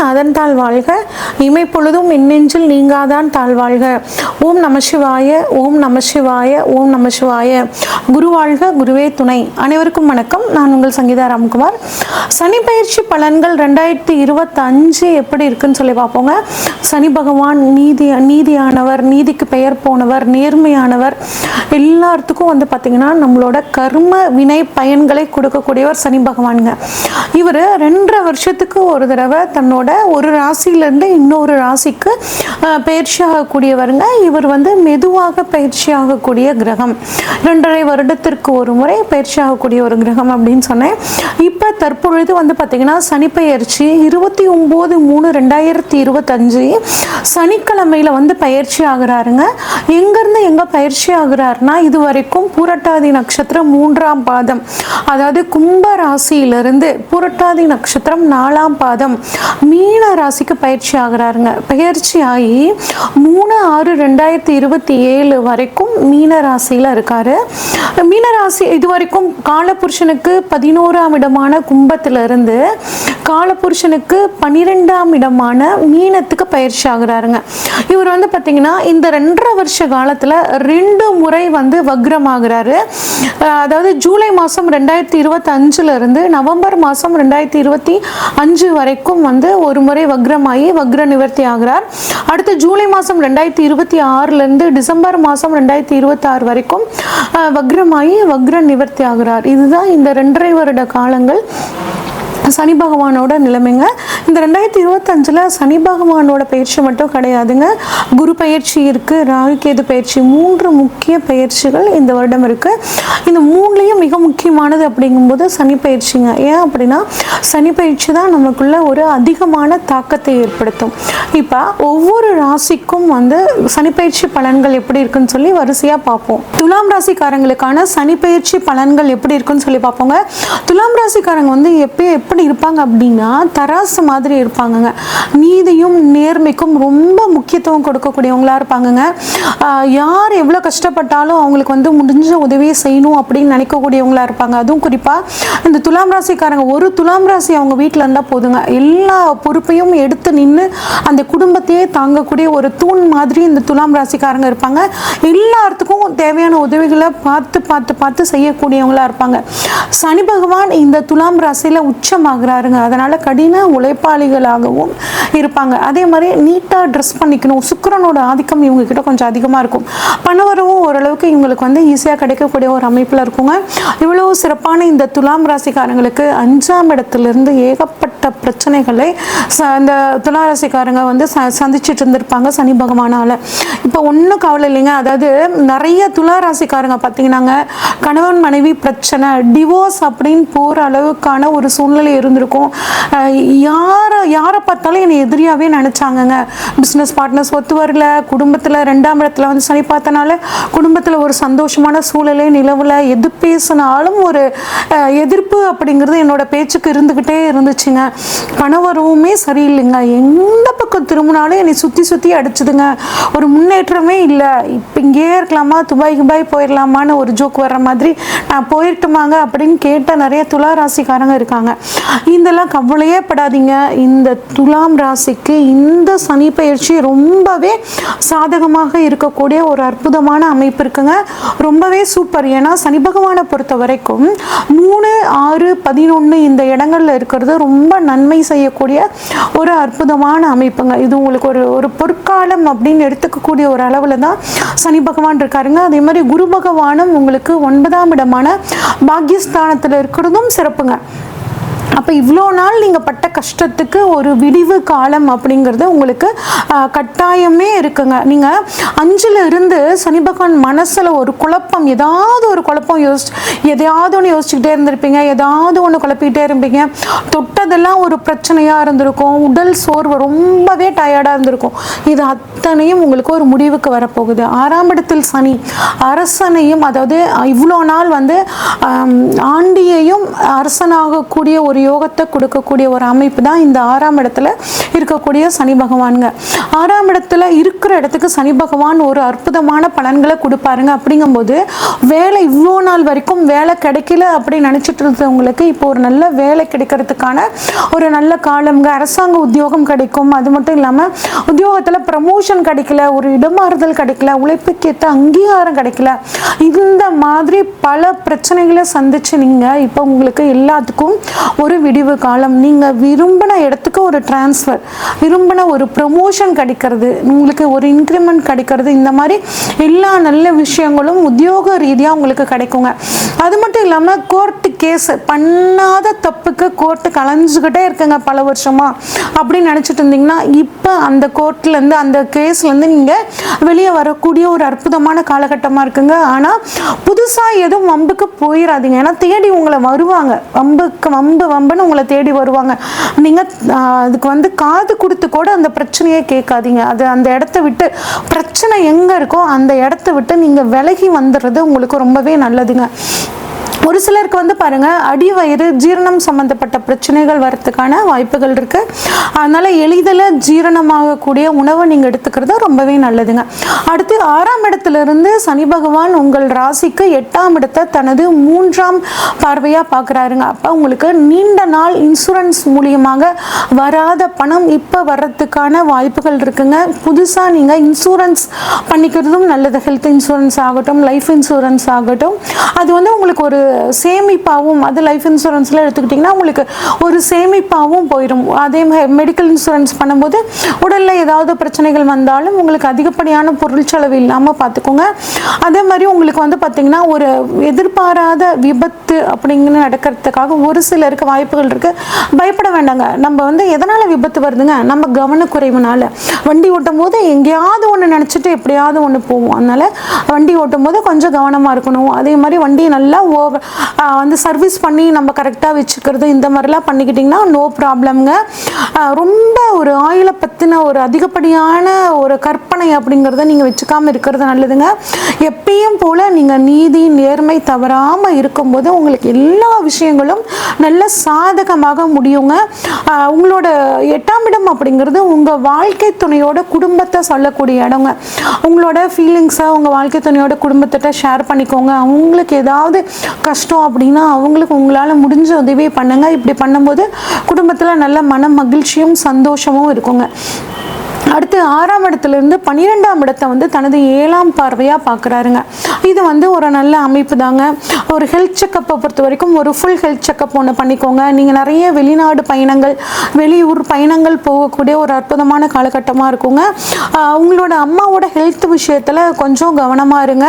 அதன் தாழ் வாழ்க, இமைப்பொழுதும் எண்ணெஞ்சில் நீங்காதான் தாழ்வாழ்க. ஓம் நம சிவாய, ஓம் நம சிவாய, ஓம் நம சிவாய. குரு வாழ்க, குருவே துணை. அனைவருக்கும் வணக்கம். நான் உங்கள் சங்கீதா ராம்குமார். சனி பயிற்சி பலன்கள் 2025 எப்படி இருக்குன்னு சொல்லி பார்ப்போங்க. சனி பகவான் நீதியானவர், நீதிக்கு பெயர் போனவர், நேர்மையானவர். எல்லாத்துக்கும் பார்த்தீங்கன்னா நம்மளோட கர்ம வினை பயன்களை கொடுக்கக்கூடியவர் சனி பகவானுங்க. இவர் 2.5 வருஷத்துக்கு ஒரு தடவை தன்னோட ஒரு ராசியிலேருந்து இன்னொரு ராசிக்கு பயிற்சி ஆகக்கூடியவருங்க. இவர் மெதுவாக பயிற்சி ஆகக்கூடிய கிரகம். 2.5 வருடத்திற்கு ஒரு முறை பயிற்சி ஆகக்கூடிய ஒரு கிரகம் அப்படின்னு சொன்னேன். இப்போ தற்பொழுது பார்த்தீங்கன்னா சனி பயிற்சி 29/3/2025 சனிக்கிழமையில் பயிற்சி ஆகிறாருங்க. எங்கேருந்து எங்கே பயிற்சி ஆகிறாருன்னா, இது வரைக்கும் பூரட்டாதி நட்சத்திரம் 3ஆம் பாதம், அதாவது கும்ப ராசியிலிருந்து புரட்டாதி நட்சத்திரம் 4ஆம் பாதம் மீன ராசிக்கு பயிற்சி ஆகிறாருங்க. பயிற்சி ஆகி 3/6/2027 வரைக்கும் மீன ராசியில் இருக்காரு. மீனராசி இது வரைக்கும் காலபுருஷனுக்கு 11ஆம் இடமான கும்பத்திலிருந்து காலபுருஷனுக்கு 12ஆம் இடமான மீனத்துக்கு பயிற்சி ஆகிறாருங்க. இவர் பார்த்தீங்கன்னா இந்த 2.5 வருஷ காலத்தில் 2 முறை வக்ரம் ஆகிறாரு. அதாவது ஜூலை மாதம் 2025 இருந்து நவம்பர் மாதம் 2025 வரைக்கும் ஒரு முறை வக்ரமாகி வக்ர நிவர்த்தி ஆகிறார். அடுத்து ஜூலை மாதம் 2026 டிசம்பர் மாதம் 2026 வரைக்கும் வக்ரமாகி வக்ர நிவர்த்தி ஆகிறார். இதுதான் இந்த 2.5 வருட காலங்கள் சனி பகவானோட நிலைமைங்க. இந்த 2025 சனி பகவானோட பயிற்சி மட்டும் கிடையாதுங்க. குரு பயிற்சி இருக்கு, ராகு கேது பயிற்சி, 3 முக்கிய பயிற்சிகள் இந்த வருடம் இருக்கு. இந்த 3லையும் மிக முக்கியமானது அப்படிங்கும்போது சனி பயிற்சிங்க. ஏன் அப்படின்னா சனி பயிற்சி தான் நமக்குள்ள ஒரு அதிகமான தாக்கத்தை ஏற்படுத்தும். இப்போ ஒவ்வொரு ராசிக்கும் சனி பயிற்சி பலன்கள் எப்படி இருக்குன்னு சொல்லி வரிசையா பார்ப்போம். துலாம் ராசிக்காரங்களுக்கான சனி பயிற்சி பலன்கள் எப்படி இருக்குன்னு சொல்லி பார்ப்போங்க. துலாம் ராசிக்காரங்க எப்படி இருப்பாங்க அப்படின்னா தராசு மாதிரி இருப்பாங்கங்க. நீதியும் நேர்மைக்கும் ரொம்ப முக்கியத்துவம் கொடுக்கக்கூடியவங்களா இருப்பாங்கங்க. யார் எவ்வளோ கஷ்டப்பட்டாலும் அவங்களுக்கு முடிஞ்ச உதவியை செய்யணும் அப்படின்னு நினைக்கக்கூடியவங்களா இருப்பாங்க. அதுவும் குறிப்பாக இந்த துலாம் ராசிக்காரங்க ஒரு துலாம் ராசி அவங்க வீட்டில் இருந்தால் போதுங்க, எல்லா பொறுப்பையும் எடுத்து நின்று அந்த குடும்பத்தையே தாங்கக்கூடிய ஒரு தூண் மாதிரி இந்த துலாம் ராசிக்காரங்க இருப்பாங்க. எல்லாத்துக்கும் தேவையான உதவிகளை பார்த்து செய்யக்கூடியவங்களா இருப்பாங்க. சனி பகவான் இந்த துலாம் ராசியில் உச்சமாகிறாருங்க. அதனால கடின உழைப்பாளிகளாகவும் இருப்பாங்க. அதே மாதிரி நீட்டாக ட்ரெஸ் பண்ணிக்கணும். சுக்கிரனோட ஆதிக்கம் இவங்க கிட்ட கொஞ்சம் அதிகமாக இருக்கும். பணவரவும் ஓரளவுக்கு இவங்களுக்கு ஈஸியாக கிடைக்கக்கூடிய ஒரு அமைப்பில் இருக்குங்க. இவ்வளோ சிறப்பான இந்த துலாம் ராசிக்காரங்களுக்கு 5ஆம் இடத்துலேருந்து ஏகப்பட்ட பிரச்சனைகளை இந்த துலா ராசிக்காரங்க சந்திச்சுட்டு இருந்திருப்பாங்க சனி பகவானால. இப்போ ஒன்றும் கவலை இல்லைங்க. அதாவது நிறைய துலா ராசிக்காரங்க பார்த்தீங்கன்னாங்க கணவன் மனைவி பிரச்சனை, டிவோர்ஸ் அப்படின்னு போகிற அளவுக்கான ஒரு சூழ்நிலை இருந்திருக்கும். யாரை பார்த்தாலும் என்னை எதிரியாகவே நினச்சாங்கங்க. பிஸ்னஸ் பார்ட்னர்ஸ் ஒத்து வரல, குடும்பத்தில் 2ஆம் இடத்துல சனி பார்த்தனால குடும்பத்தில் ஒரு சந்தோஷமான சூழலே நிலவில், எது பேசினாலும் ஒரு எதிர்ப்பு அப்படிங்கிறது என்னோட பேச்சுக்கு இருந்துக்கிட்டே இருந்துச்சுங்க. கணவருமே சரியில்லைங்க. எந்த பக்கம் திரும்பினாலும் என்னை சுற்றி அடிச்சுதுங்க. ஒரு முன்னேற்றமே இல்லை. இப்போ இங்கேயே இருக்கலாமா, துபாய் போயிடலாமான்னு ஒரு ஜோக் வர்ற மாதிரி நான் போயிட்டுமாங்க அப்படின்னு கேட்ட நிறைய துலா ராசிக்காரங்க இருக்காங்க. இதெல்லாம் கவலையே படாதீங்க. இந்த துலாம் ராசிக்கு இந்த சனி பயிற்சி ரொம்பவே சாதகமாக இருக்கக்கூடிய ஒரு அற்புதமான அமைப்பு இருக்குங்க. ரொம்பவே சூப்பர். ஏன்னா சனி பகவானை பொறுத்த வரைக்கும் 3, 6, 11 இந்த இடங்கள்ல இருக்கிறது ரொம்ப நன்மை செய்யக்கூடிய ஒரு அற்புதமான அமைப்புங்க. இது உங்களுக்கு ஒரு பொற்காலம் அப்படின்னு எடுத்துக்கக்கூடிய ஒரு அளவில் தான் சனி பகவான் இருக்காருங்க. அதே மாதிரி குரு பகவானும் உங்களுக்கு 9ஆம் இடமான பாக்யஸ்தானத்தில் இருக்கிறதும் சிறப்புங்க. அப்போ இவ்வளோ நாள் நீங்கள் பட்ட கஷ்டத்துக்கு ஒரு விடிவு காலம் அப்படிங்கிறது உங்களுக்கு கட்டாயமே இருக்குங்க. நீங்கள் 5ல் இருந்து சனி பகவான் மனசில் ஒரு குழப்பம், ஏதாவது ஒரு குழப்பம் எதையாவது ஒன்று யோசிச்சுக்கிட்டே இருந்திருப்பீங்க, ஏதாவது ஒன்று குழப்பிக்கிட்டே இருப்பீங்க. தொட்டதெல்லாம் ஒரு பிரச்சனையாக இருந்திருக்கும். உடல் சோர்வு, ரொம்பவே டயர்டாக இருந்திருக்கும். இது அத்தனையும் உங்களுக்கு ஒரு முடிவுக்கு வரப்போகுது. 6ஆம் இடத்தில் சனி அரசனையும், அதாவது இவ்வளோ நாள் ஆண்டியையும் அரசனாகக்கூடிய ஒரு ஒரு யோகத்தை கொடுக்கக்கூடிய ஒரு அமைப்பு தான் இந்த 6ஆம் இடத்துல இருக்கக்கூடிய சனி பகவானுங்க. 6ஆம் இடத்துல இருக்கிற இடத்துக்கு சனி பகவான் ஒரு அற்புதமான பலன்களை கொடுப்பாருங்க. அப்படிங்கும்போது வேலை இவ்வளோ நாள் வரைக்கும் வேலை கிடைக்கல அப்படின்னு நினைச்சிட்டு இருந்தவங்களுக்கு இப்போ ஒரு நல்ல வேலை கிடைக்கிறதுக்கான ஒரு நல்ல காலம்ங்க. அரசாங்க உத்தியோகம் கிடைக்கும். அது மட்டும் இல்லாமல் உத்தியோகத்தில் ப்ரமோஷன் கிடைக்கல, ஒரு இடமாறுதல் கிடைக்கல, உழைப்புக்கேற்ற அங்கீகாரம் கிடைக்கல, இந்த மாதிரி பல பிரச்சனைகளை சந்திச்சு நீங்கள் இப்போ உங்களுக்கு எல்லாத்துக்கும் ஒரு விடிவு காலம். நீங்கள் விரும்பின இடத்துக்கு ஒரு டிரான்ஸ்ஃபர், விரும்பின ஒரு ப்ரமோஷன் கிடைக்கிறது, உங்களுக்கு ஒரு இன்க்ரிமெண்ட் கிடைக்கிறது, இந்த மாதிரி எல்லா நல்ல விஷயங்களும் உத்தியோக ரீதியாக உங்களுக்கு கிடைக்குங்க. அது மட்டும் இல்லாமல் கோர்ட்டு கேஸ், பண்ணாத தப்புக்கு கோர்ட்டு கலைஞ்சுக்கிட்டே இருக்குங்க பல வருஷமாக அப்படின்னு நினச்சிட்டு இருந்தீங்கன்னா இப்போ அந்த கோர்ட்லேருந்து அந்த கேஸ்லேருந்து நீங்கள் வெளியே வரக்கூடிய ஒரு அற்புதமான காலகட்டமாக இருக்குங்க. ஆனால் புதுசாக எதுவும் வம்புக்கு போயிடாதீங்க. ஏன்னா தேடி உங்களை வருவாங்க, வம்புன்னு உங்களை தேடி வருவாங்க. நீங்கள் அதுக்கு காது கொடுத்து கூட அந்த பிரச்சனையே கேட்காதீங்க. அது அந்த இடத்த விட்டு, பிரச்சனை எங்கே இருக்கோ அந்த இடத்த விட்டு நீங்கள் விலகி வந்துடுறது உங்களுக்கு ரொம்பவே நல்லதுங்க. ஒரு சிலருக்கு பாருங்க, அடிவயிறு ஜீரணம் சம்பந்தப்பட்ட பிரச்சனைகள் வரதுக்கான வாய்ப்புகள் இருக்கு. அதனால எளிதில் ஜீரணமாகக்கூடிய உணவை நீங்க எடுத்துக்கிறது ரொம்பவே நல்லதுங்க. அடுத்து 6ஆம் இடத்துல இருந்து சனி பகவான் உங்கள் ராசிக்கு 8ஆம் இடத்தை தனது 3ஆம் பார்வையா பார்க்குறாருங்க. அப்போ உங்களுக்கு நீண்ட நாள் இன்சூரன்ஸ் மூலியமாக வராத பணம் இப்போ வர்றதுக்கான வாய்ப்புகள் இருக்குங்க. புதுசாக நீங்கள் இன்சூரன்ஸ் பண்ணிக்கிறதும் நல்லது. ஹெல்த் இன்சூரன்ஸ் ஆகட்டும், லைஃப் இன்சூரன்ஸ் ஆகட்டும், அது உங்களுக்கு ஒரு சேமிப்பாகவும், அது லைஃப் இன்சூரன்ஸ்ல எடுத்துக்கிட்டிங்கன்னா உங்களுக்கு ஒரு சேமிப்பாகவும் போயிடும். அதே மெடிக்கல் இன்சூரன்ஸ் பண்ணும்போது உடலில் ஏதாவது பிரச்சனைகள் வந்தாலும் உங்களுக்கு அதிகப்படியான பொருள் செலவு இல்லாமல் பார்த்துக்கோங்க. அதே மாதிரி உங்களுக்கு பார்த்தீங்கன்னா ஒரு எதிர்பாராத விபத்து அப்படிங்கிற நடக்கிறதுக்காக ஒரு சிலருக்கு வாய்ப்புகள் இருக்கு. பயப்பட வேண்டாங்க. நம்ம எதனால விபத்து வருதுங்க? நம்ம கவனக்குறைவுனால. வண்டி ஓட்டும் போது எங்கேயாவது ஒன்று நினச்சிட்டு எப்படியாவது ஒன்று போவோம். அதனால வண்டி ஓட்டும் போது கொஞ்சம் கவனமாக இருக்கணும். அதே மாதிரி வண்டியை நல்லா சர்வீஸ் பண்ணி நம்ம கரெக்டாக வச்சுக்கிறது, இந்த மாதிரிலாம் பண்ணிக்கிட்டிங்கன்னா நோ ப்ராப்ளம்ங்க. ரொம்ப ஒரு ஆயிலை பற்றின ஒரு அதிகப்படியான ஒரு கற்பனை அப்படிங்கிறத நீங்கள் வச்சுக்காமல் இருக்கிறது நல்லதுங்க. எப்பயும் போல் நீங்கள் நீதி நேர்மை தவறாமல் இருக்கும்போது உங்களுக்கு எல்லா விஷயங்களும் நல்ல சாதகமாக முடியுங்க. உங்களோட 8ஆம் இடம் அப்படிங்கிறது உங்கள் வாழ்க்கை துணையோட குடும்பத்தை சொல்லக்கூடிய இடங்க. உங்களோட ஃபீலிங்ஸை உங்கள் வாழ்க்கை துணையோட குடும்பத்திட்ட ஷேர் பண்ணிக்கோங்க. அவங்களுக்கு ஏதாவது கஷ்டம் அப்படின்னா அவங்களுக்கு உங்களால் முடிஞ்ச உதவி பண்ணுங்க. இப்படி பண்ணும்போது குடும்பத்தில் நல்ல மன மகிழ்ச்சியும் சந்தோஷமும் இருக்குங்க. அடுத்து 6ஆம் இடத்துலேருந்து 12ஆம் இடத்தை தனது 7ஆம் பார்வையாக பார்க்குறாருங்க. இது ஒரு நல்ல அமைப்பு தாங்க. ஒரு ஹெல்த் செக்கப்பை பொறுத்த வரைக்கும் ஒரு ஃபுல் ஹெல்த் செக்கப் ஒன்று பண்ணிக்கோங்க. நீங்கள் நிறைய வெளிநாடு பயணங்கள், வெளியூர் பயணங்கள் போகக்கூடிய ஒரு அற்புதமான காலகட்டமாக இருக்குங்க. உங்களோட அம்மாவோட ஹெல்த் விஷயத்தில் கொஞ்சம் கவனமாக இருங்க.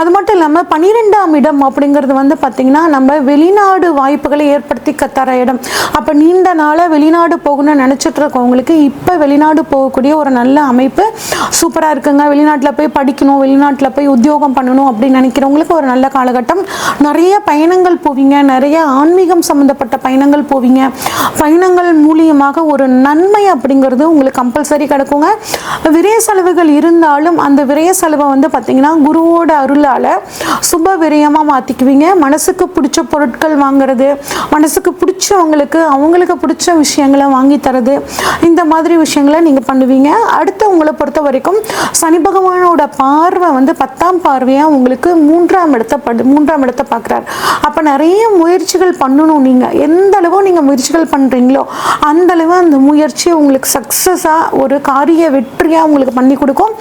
அது மட்டும் இல்லாமல் 12ஆம் இடம் அப்படிங்கிறது பார்த்திங்கன்னா நம்ம வெளிநாடு வாய்ப்புகளை ஏற்படுத்தி தர இடம். அப்போ நீண்ட நாளாக வெளிநாடு போகணும்னு நினச்சிட்டு இருக்கவங்களுக்கு இப்போ வெளிநாடு போகக்கூடிய ஒரு நல்ல அமைப்பு சூப்பராக இருக்குங்க. வெளிநாட்டில் போய் படிக்கணும், வெளிநாட்டில் போய் உத்தியோகம் பண்ணணும் அப்படின்னு நினைக்கிறவங்களுக்கு ஒரு நல்ல காலகட்டம். நிறைய பயணங்கள் போவீங்க, நிறைய ஆன்மீகம் சம்மந்தப்பட்ட பயணங்கள் போவீங்க. பயணங்கள் மூலியமாக ஒரு நன்மை அப்படிங்கிறது உங்களுக்கு கம்பல்சரி கிடைக்குங்க. விரய செலவுகள் இருந்தாலும் அந்த விரய செலவை பார்த்தீங்கன்னா குருவோட அருளால் சுப விரயமாக மாற்றிக்குவீங்க. மனசுக்கு பிடிச்ச பொருட்கள் வாங்குறது, மனசுக்கு பிடிச்சவங்களுக்கு அவங்களுக்கு பிடிச்ச விஷயங்களை வாங்கி தரது, இந்த மாதிரி விஷயங்களை நீங்கள் பண்ணுவீங்க. அடுத்து உங்களை பொறுத்த வரைக்கும் சனி பகவானோட பார்வை 10ஆம் பார்வையாக உங்களுக்கு 3ஆம் இடத்தை பார்க்குறாரு. அப்போ நிறைய முயற்சிகள் பண்ணணும். நீங்கள் எந்த அளவு நீங்கள் முயற்சிகள் பண்ணுறீங்களோ அந்த அளவு அந்த முயற்சி உங்களுக்கு சக்ஸஸாக ஒரு காரிய வெற்றியாக உங்களுக்கு பண்ணி கொடுக்கும்.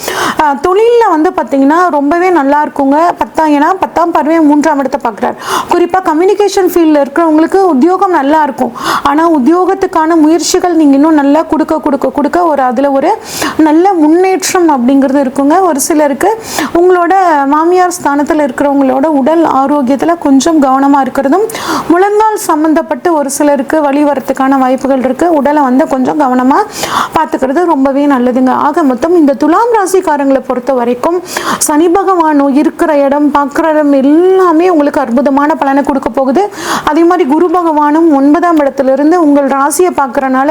தொழிலில் பார்த்தீங்கன்னா ரொம்பவே நல்லா இருக்குங்க. ஏன்னா 10ஆம் பார்வையாக 3ஆம் இடத்தை பார்க்குறாரு. குறிப்பாக கம்யூனிகேஷன் ஃபீல்டில் இருக்கிறவங்களுக்கு உத்தியோகம் நல்லா இருக்கும். ஆனால் உத்தியோகத்துக்கான முயற்சிகள் நீங்கள் இன்னும் நல்லா கொடுக்க ஒரு அதில் ஒரு நல்ல முன்னேற்றம் அப்படிங்கிறது இருக்குங்க. ஒரு சிலருக்கு உங்களோட மாமியார் ஸ்தானத்தில் இருக்கிறவங்களோட உடல் ஆரோக்கியத்தில் கொஞ்சம் கவனமாக இருக்கிறதும், முழங்கால் சம்மந்தப்பட்டு ஒரு சிலருக்கு வழி வரத்துக்கான வாய்ப்புகள் இருக்குது. உடலை கொஞ்சம் கவனமாக பார்த்துக்கிறது ரொம்பவே நல்லதுங்க. ஆக மொத்தம் இந்த துலாம் ராசிக்காரங்களை பொறுத்த வரைக்கும் சனி பகவான் இருக்கிற இடம், பார்க்குற இடம் எல்லாமே உங்களுக்கு அற்புதமான பலனை கொடுக்க போகுது. அதே மாதிரி குரு பகவானும் 9ஆம் இடத்திலிருந்து உங்கள் ராசியை பார்க்குறனால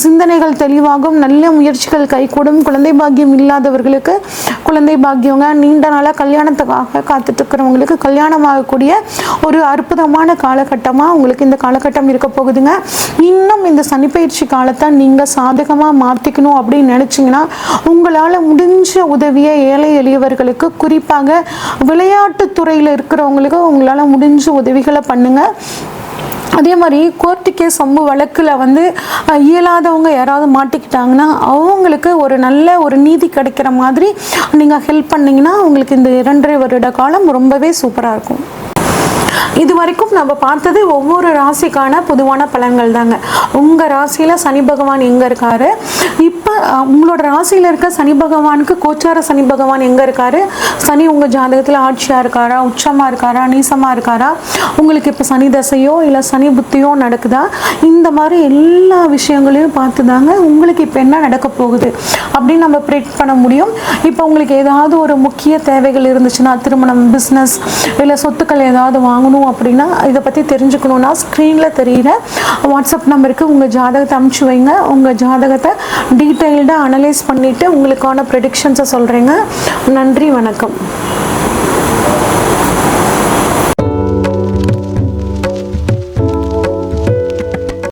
சிந்தனைகள் தெளிவாகும், நல்ல முயற்சிகள் கை கைகூடும். குழந்தை பாக்கியம் இல்லாதவர்களுக்கு குழந்தை பாக்கியங்க, நீண்ட நாளாக கல்யாணத்துக்காக காத்துட்டு இருக்கிறவங்களுக்கு கல்யாணம் ஆகக்கூடிய ஒரு அற்புதமான காலகட்டமாக உங்களுக்கு இந்த காலகட்டம் இருக்க போகுதுங்க. இன்னும் இந்த சனிப்பயிற்சி காலத்தை நீங்கள் சாதகமாக மாற்றிக்கணும் அப்படின்னு நினச்சிங்கன்னா உங்களால் முடிஞ்ச உதவியை ஏழை எளியவர்களுக்கு, குறிப்பாக விளையாட்டுத் துறையில் இருக்கிறவங்களுக்கு உங்களால் முடிஞ்ச உதவிகளை பண்ணுங்கள். அதே மாதிரி கோர்ட்டு கேஸ் சம்பு வழக்கில் வந்து இயலாதவங்க யாராவது மாட்டிக்கிட்டாங்கன்னா அவங்களுக்கு ஒரு நல்ல ஒரு நீதி கிடைக்கிற மாதிரி நீங்கள் ஹெல்ப் பண்ணிங்கன்னா உங்களுக்கு இந்த 2.5 வருட காலம் ரொம்பவே சூப்பராக இருக்கும். இது வரைக்கும் நம்ம பார்த்தது ஒவ்வொரு ராசிக்கான பொதுவான பலன்கள் தாங்க. உங்கள் ராசியில் சனி பகவான் எங்கே இருக்காரு, இப்போ உங்களோட ராசியில் இருக்க சனி பகவானுக்கு கோச்சார சனி பகவான் எங்கே இருக்காரு, சனி உங்கள் ஜாதகத்தில் ஆட்சியாக இருக்காரா, உச்சமாக இருக்காரா, நீசமாக இருக்காரா, உங்களுக்கு இப்போ சனி தசையோ இல்லை சனி புத்தியோ நடக்குதா, இந்த மாதிரி எல்லா விஷயங்களையும் பார்த்து தாங்க உங்களுக்கு இப்போ என்ன நடக்க போகுது அப்படின்னு நம்ம ப்ரெடிக்ட் பண்ண முடியும். இப்போ உங்களுக்கு ஏதாவது ஒரு முக்கிய தேவைகள் இருந்துச்சுன்னா, திருமணம், பிஸ்னஸ் இல்லை சொத்துக்கள் ஏதாவது வாங்கணும் அப்படின்னா, இதை பற்றி தெரிஞ்சுக்கணுன்னா ஸ்க்ரீனில் தெரிகிற வாட்ஸ்அப் நம்பருக்கு உங்கள் ஜாதகத்தை அனுப்பிச்சு வைங்க. உங்கள் ஜாதகத்தை டீட்டெயில்டாக அனலைஸ் பண்ணிவிட்டு உங்களுக்கான ப்ரெடிக்ஷன்ஸை சொல்கிறேங்க. நன்றி, வணக்கம்.